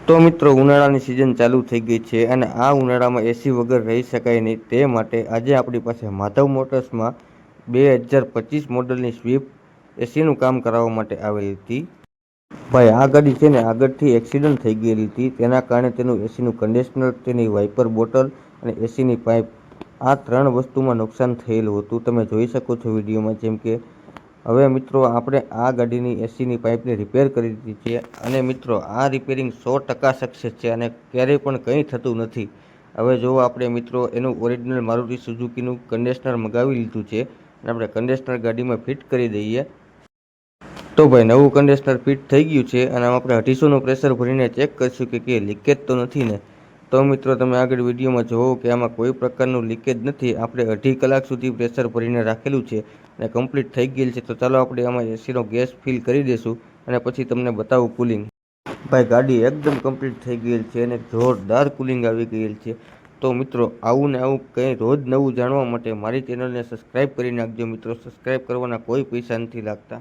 તો મિત્રો ઉનાળાની સિઝન ચાલુ થઈ ગઈ છે અને આ ઉનાળામાં એસી વગર રહી શકાય નહીં. તે માટે આજે આપણી પાસે માધવ મોટર્સમાં 2025 મોડલની સ્વિફ્ટ એસીનું કામ કરાવવા માટે આવેલી હતી. ભાઈ આ ગાડી છે ને આગળથી એક્સિડન્ટ થઈ ગયેલી હતી. તેના કારણે તેનું એસીનું કન્ડિશનર, તેની વાઇપર બોટલ અને એસીની પાઇપ આ 3 વસ્તુમાં નુકસાન થયેલું હતું. તમે જોઈ શકો છો વિડીયોમાં. જેમ કે હવે મિત્રો આપણે આ ગાડીની એસીની પાઇપને રિપેર કરી દીધી છે અને મિત્રો આ રિપેરિંગ 100% સક્સેસ છે અને ક્યારેય પણ કંઈ થતું નથી. હવે જો આપણે મિત્રો એનું ઓરિજિનલ મારુતિ સુઝુકીનું કન્ડિશનર મગાવી લીધું છે અને આપણે કન્ડિશનર ગાડીમાં ફિટ કરી દઈએ. તો ભાઈ નવું કન્ડિશનર ફિટ થઈ ગયું છે અને આપણે 250નું પ્રેશર ભરીને ચેક કરીશું કે લીકેજ તો નથી ને. તો મિત્રો તમે આગળ વિડીયોમાં જોવો કે આમાં કોઈ પ્રકારનું લીકેજ નથી. આપણે 2.5 કલાક સુધી પ્રેશર ભરીને રાખેલું છે અને કમ્પ્લીટ થઈ ગયેલ છે. તો ચાલો આપણે આમાં એસીનો ગેસ ફિલ કરી દઈશું અને પછી તમને બતાવું કુલિંગ. ભાઈ ગાડી એકદમ કમ્પ્લીટ થઈ ગયેલ છે અને જોરદાર કુલિંગ આવી ગયેલ છે. તો મિત્રો આવું ને આવું કંઈ રોજ નવું જાણવા માટે મારી ચેનલને સબસ્ક્રાઈબ કરી નાખજો મિત્રો. સબસ્ક્રાઈબ કરવાના કોઈ પૈસા નથી લાગતા.